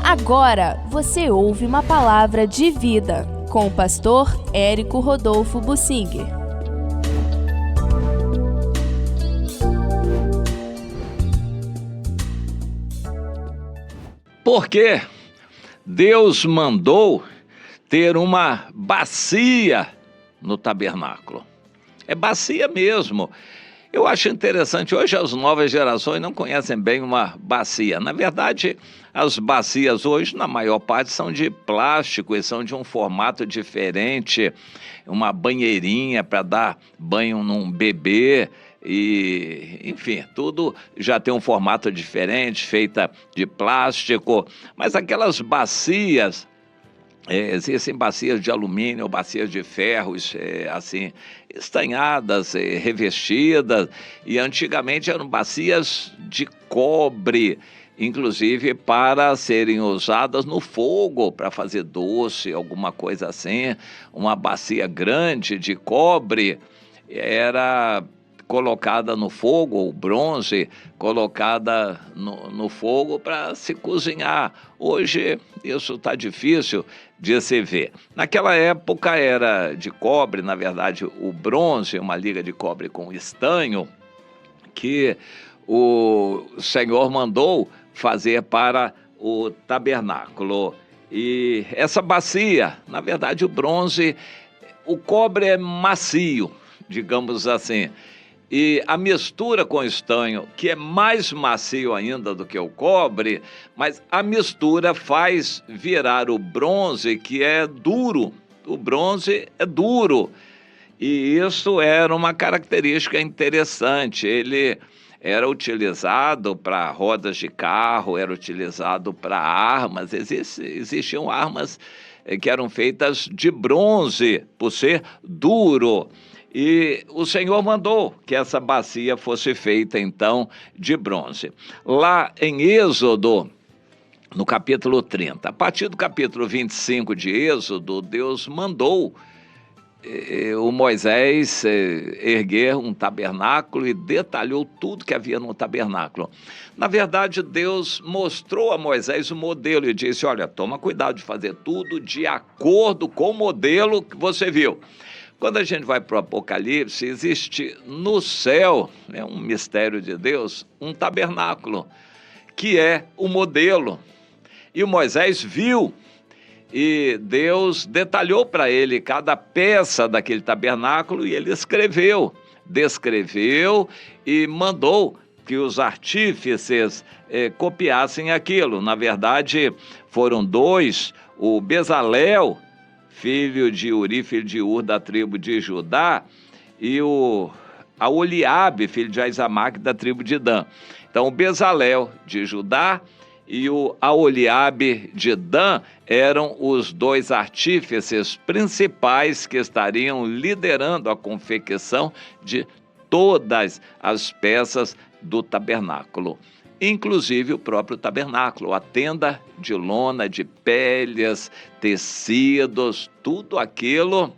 Agora você ouve uma palavra de vida com o pastor Érico Rodolfo Bussinger. Porque Deus mandou ter uma bacia no tabernáculo. É bacia mesmo. Eu acho interessante, hoje as novas gerações não conhecem bem uma bacia. Na verdade, as bacias hoje, na maior parte, são de plástico e são de um formato diferente. Uma banheirinha para dar banho num bebê. E, enfim, tudo já tem um formato diferente, feita de plástico. Mas aquelas bacias... existem bacias de alumínio, bacias de ferro, assim, estanhadas, revestidas, e antigamente eram bacias de cobre, inclusive para serem usadas no fogo, para fazer doce, alguma coisa assim. Uma bacia grande de cobre era colocada no fogo, o bronze, colocada no fogo para se cozinhar. Hoje isso está difícil de se ver. Naquela época era de cobre, na verdade o bronze, uma liga de cobre com estanho, que o Senhor mandou fazer para o tabernáculo. E essa bacia, na verdade o bronze, o cobre é macio, digamos assim. E a mistura com estanho, que é mais macio ainda do que o cobre, mas a mistura faz virar o bronze, que é duro. O bronze é duro. E isso era uma característica interessante. Ele era utilizado para rodas de carro, era utilizado para armas. Existiam armas que eram feitas de bronze, por ser duro. E o Senhor mandou que essa bacia fosse feita, então, de bronze. Lá em Êxodo, no capítulo 30, a partir do capítulo 25 de Êxodo, Deus mandou o Moisés erguer um tabernáculo e detalhou tudo que havia no tabernáculo. Na verdade, Deus mostrou a Moisés o modelo e disse: olha, toma cuidado de fazer tudo de acordo com o modelo que você viu. Quando a gente vai para o Apocalipse, existe no céu, é um mistério de Deus, um tabernáculo, que é o modelo. E o Moisés viu, e Deus detalhou para ele cada peça daquele tabernáculo, e ele descreveu e mandou que os artífices copiassem aquilo. Na verdade, foram dois, o Bezalel, filho de Uri, filho de Ur, da tribo de Judá, e o Aholiabe, filho de Aizamaque, da tribo de Dan. Então, o Bezalel, de Judá, e o Aholiabe, de Dan, eram os dois artífices principais que estariam liderando a confecção de todas as peças do tabernáculo. Inclusive o próprio tabernáculo, a tenda de lona, de peles, tecidos, tudo aquilo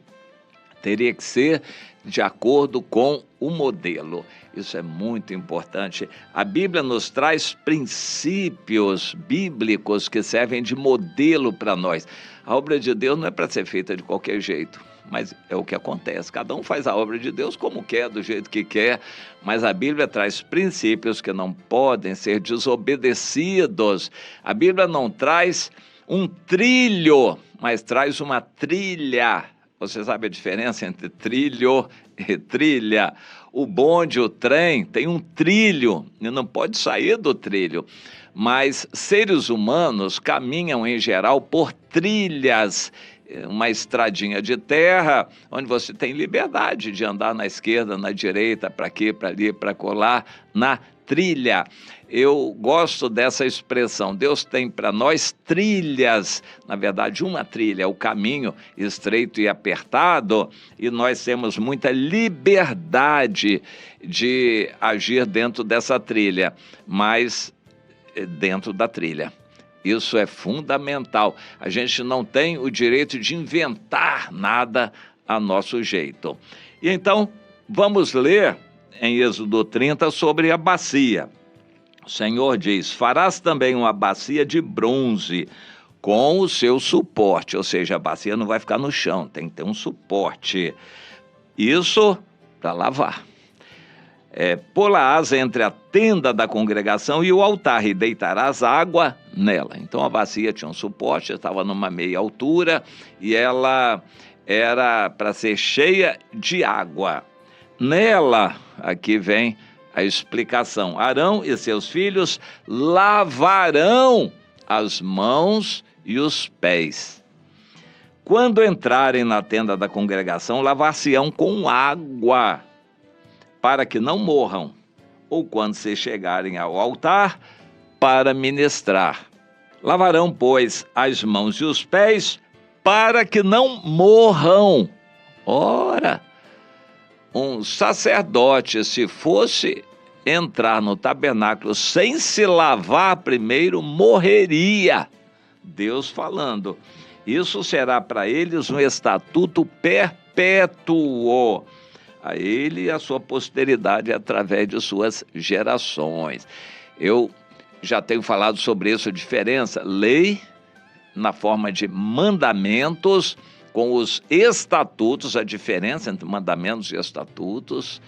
teria que ser de acordo com o modelo. Isso é muito importante. A Bíblia nos traz princípios bíblicos que servem de modelo para nós. A obra de Deus não é para ser feita de qualquer jeito, mas é o que acontece. Cada um faz a obra de Deus como quer, do jeito que quer, mas a Bíblia traz princípios que não podem ser desobedecidos. A Bíblia não traz um trilho, mas traz uma trilha. Você sabe a diferença entre trilho e trilha? O bonde, o trem, tem um trilho e não pode sair do trilho. Mas seres humanos caminham, em geral, por trilhas. Uma estradinha de terra, onde você tem liberdade de andar na esquerda, na direita, para aqui, para ali, para colar, na trilha. Eu gosto dessa expressão. Deus tem para nós trilhas, na verdade uma trilha, o caminho estreito e apertado, e nós temos muita liberdade de agir dentro dessa trilha, mas dentro da trilha. Isso é fundamental. A gente não tem o direito de inventar nada a nosso jeito. E então, vamos ler em Êxodo 30 sobre a bacia. O Senhor diz: farás também uma bacia de bronze com o seu suporte, ou seja, a bacia não vai ficar no chão, tem que ter um suporte. Isso para lavar. Pô-la-ás entre a tenda da congregação e o altar, e deitarás água nela. Então a bacia tinha um suporte, estava numa meia altura, e ela era para ser cheia de água. Nela, aqui vem a explicação: Arão e seus filhos lavarão as mãos e os pés. Quando entrarem na tenda da congregação, lavar-se-ão com água, para que não morram, ou quando se chegarem ao altar, para ministrar. Lavarão, pois, as mãos e os pés, para que não morram. Ora, um sacerdote, se fosse entrar no tabernáculo sem se lavar primeiro, morreria. Deus falando: isso será para eles um estatuto perpétuo, a ele e a sua posteridade através de suas gerações. Eu já tenho falado sobre isso, a diferença, lei na forma de mandamentos com os estatutos, a diferença entre mandamentos e estatutos,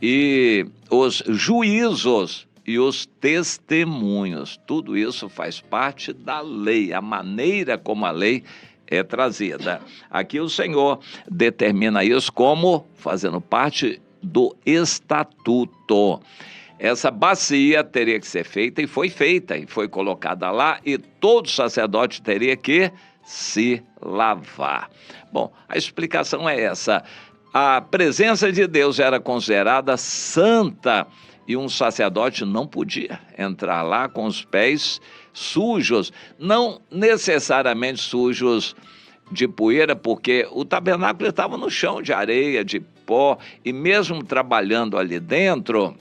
e os juízos e os testemunhos. Tudo isso faz parte da lei, a maneira como a lei é trazida. Aqui o Senhor determina isso como fazendo parte do estatuto. Essa bacia teria que ser feita, e foi colocada lá, e todo sacerdote teria que se lavar. Bom, a explicação é essa: a presença de Deus era considerada santa, e um sacerdote não podia entrar lá com os pés sujos, não necessariamente sujos de poeira, porque o tabernáculo estava no chão de areia, de pó, e mesmo trabalhando ali dentro,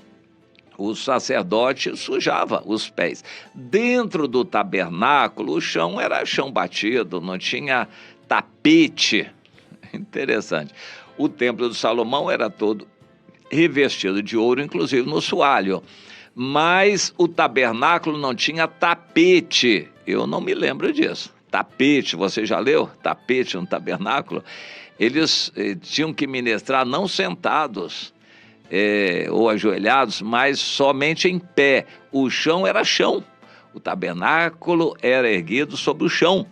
o sacerdote sujava os pés. Dentro do tabernáculo, o chão era chão batido, não tinha tapete. Interessante. O templo de Salomão era todo revestido de ouro, inclusive no soalho. Mas o tabernáculo não tinha tapete. Eu não me lembro disso. Tapete, você já leu? Tapete no tabernáculo? Eles tinham que ministrar não sentados ou ajoelhados, mas somente em pé. O chão era chão. O tabernáculo era erguido sobre o chão.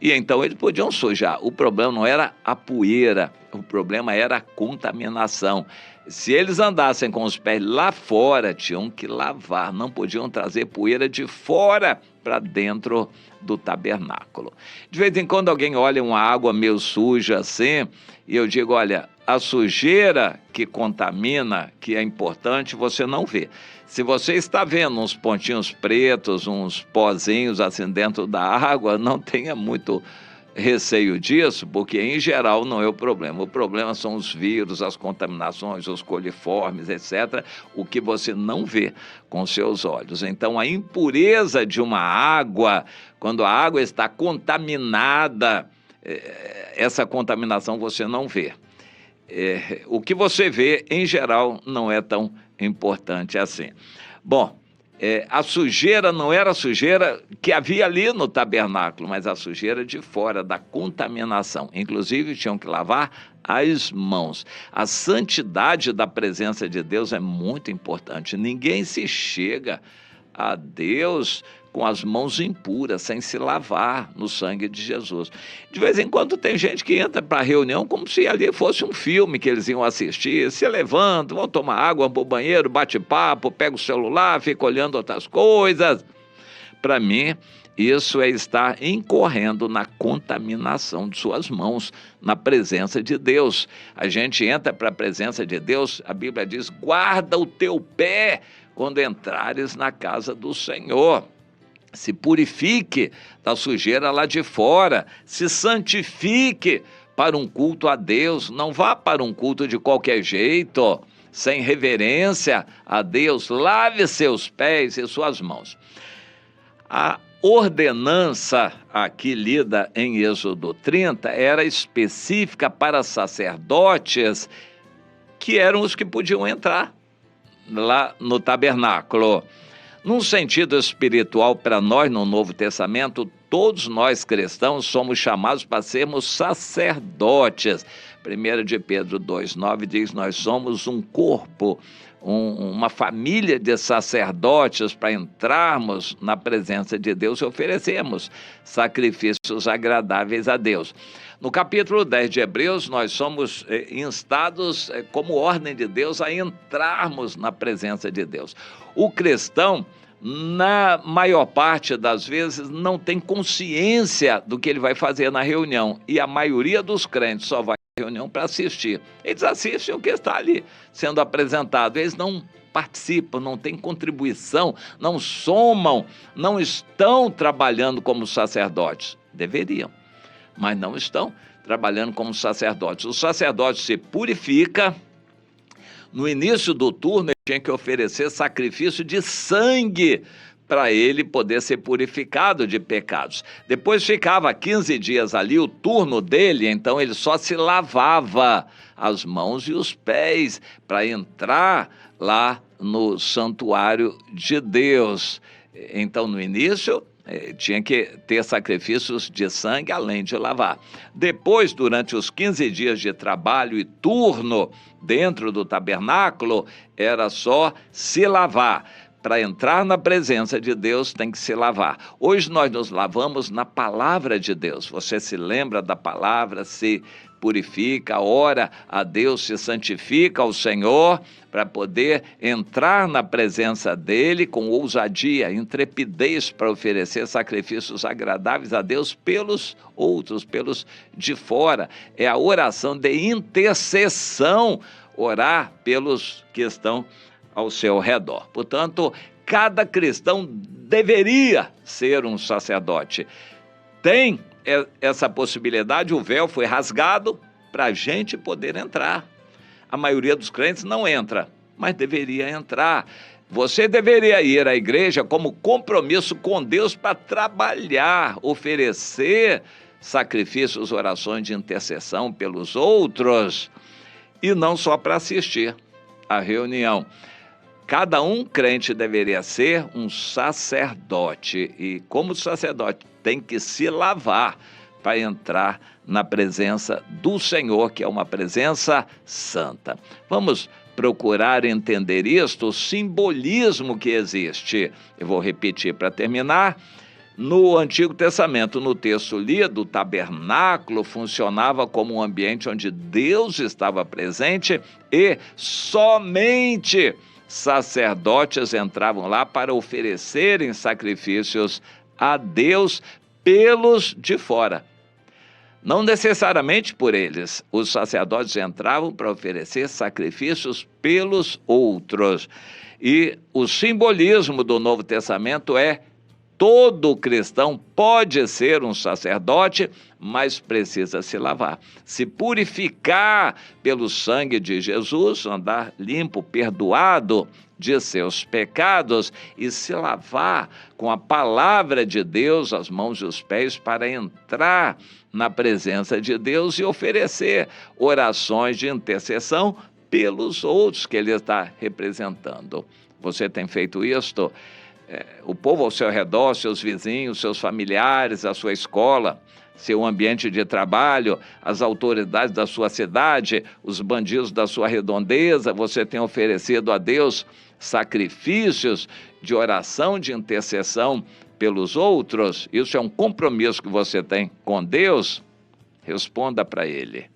E então eles podiam sujar. O problema não era a poeira, o problema era a contaminação. Se eles andassem com os pés lá fora, tinham que lavar, não podiam trazer poeira de fora para dentro do tabernáculo. De vez em quando alguém olha uma água meio suja assim, e eu digo: olha, a sujeira que contamina, que é importante, você não vê. Se você está vendo uns pontinhos pretos, uns pozinhos assim dentro da água, não tenha muito receio disso, porque em geral não é o problema. O problema são os vírus, as contaminações, os coliformes, etc., o que você não vê com seus olhos. Então, a impureza de uma água, quando a água está contaminada, essa contaminação você não vê. O que você vê, em geral, não é tão importante assim. Bom, a sujeira não era a sujeira que havia ali no tabernáculo, mas a sujeira de fora, da contaminação. Inclusive, tinham que lavar as mãos. A santidade da presença de Deus é muito importante. Ninguém se chega a Deus com as mãos impuras, sem se lavar no sangue de Jesus. De vez em quando tem gente que entra para a reunião como se ali fosse um filme que eles iam assistir, se levantam, vão tomar água, vão para o banheiro, bate papo, pega o celular, fica olhando outras coisas. Para mim, isso é estar incorrendo na contaminação de suas mãos, na presença de Deus. A gente entra para a presença de Deus, a Bíblia diz: guarda o teu pé quando entrares na casa do Senhor. Se purifique da sujeira lá de fora, se santifique para um culto a Deus. Não vá para um culto de qualquer jeito, sem reverência a Deus. Lave seus pés e suas mãos. A ordenança aqui lida em Êxodo 30 era específica para sacerdotes que eram os que podiam entrar lá no tabernáculo. Num sentido espiritual, para nós, no Novo Testamento, todos nós cristãos somos chamados para sermos sacerdotes. 1 de Pedro 2,9 diz: nós somos um corpo, uma família de sacerdotes para entrarmos na presença de Deus e oferecermos sacrifícios agradáveis a Deus. No capítulo 10 de Hebreus, nós somos instados como ordem de Deus a entrarmos na presença de Deus. O cristão, na maior parte das vezes, não tem consciência do que ele vai fazer na reunião. E a maioria dos crentes só vai à reunião para assistir. Eles assistem o que está ali sendo apresentado. Eles não participam, não têm contribuição, não somam, não estão trabalhando como sacerdotes. Deveriam, mas não estão trabalhando como sacerdotes. O sacerdote se purifica. No início do turno, ele tinha que oferecer sacrifício de sangue para ele poder ser purificado de pecados. Depois ficava 15 dias ali, o turno dele, então ele só se lavava as mãos e os pés para entrar lá no santuário de Deus. Então, no início, tinha que ter sacrifícios de sangue, além de lavar. Depois, durante os 15 dias de trabalho e turno dentro do tabernáculo, era só se lavar. Para entrar na presença de Deus, tem que se lavar. Hoje nós nos lavamos na palavra de Deus. Você se lembra da palavra, se purifica, ora a Deus, se santifica ao Senhor, para poder entrar na presença dele com ousadia, intrepidez, para oferecer sacrifícios agradáveis a Deus pelos outros, pelos de fora. É a oração de intercessão, orar pelos que estão ao seu redor. Portanto, cada cristão deveria ser um sacerdote. Tem essa possibilidade, o véu foi rasgado para a gente poder entrar. A maioria dos crentes não entra, mas deveria entrar. Você deveria ir à igreja como compromisso com Deus para trabalhar, oferecer sacrifícios, orações de intercessão pelos outros, e não só para assistir à reunião. Cada crente deveria ser um sacerdote, e como sacerdote tem que se lavar para entrar na presença do Senhor, que é uma presença santa. Vamos procurar entender isto, o simbolismo que existe. Eu vou repetir para terminar. No Antigo Testamento, no texto lido, o tabernáculo funcionava como um ambiente onde Deus estava presente e somente sacerdotes entravam lá para oferecerem sacrifícios a Deus pelos de fora. Não necessariamente por eles. Os sacerdotes entravam para oferecer sacrifícios pelos outros. E o simbolismo do Novo Testamento é: todo cristão pode ser um sacerdote, mas precisa se lavar, se purificar pelo sangue de Jesus, andar limpo, perdoado de seus pecados e se lavar com a palavra de Deus, as mãos e os pés, para entrar na presença de Deus e oferecer orações de intercessão pelos outros que ele está representando. Você tem feito isto? O povo ao seu redor, seus vizinhos, seus familiares, a sua escola, seu ambiente de trabalho, as autoridades da sua cidade, os bandidos da sua redondeza, você tem oferecido a Deus sacrifícios de oração, de intercessão pelos outros? Isso é um compromisso que você tem com Deus? Responda para Ele.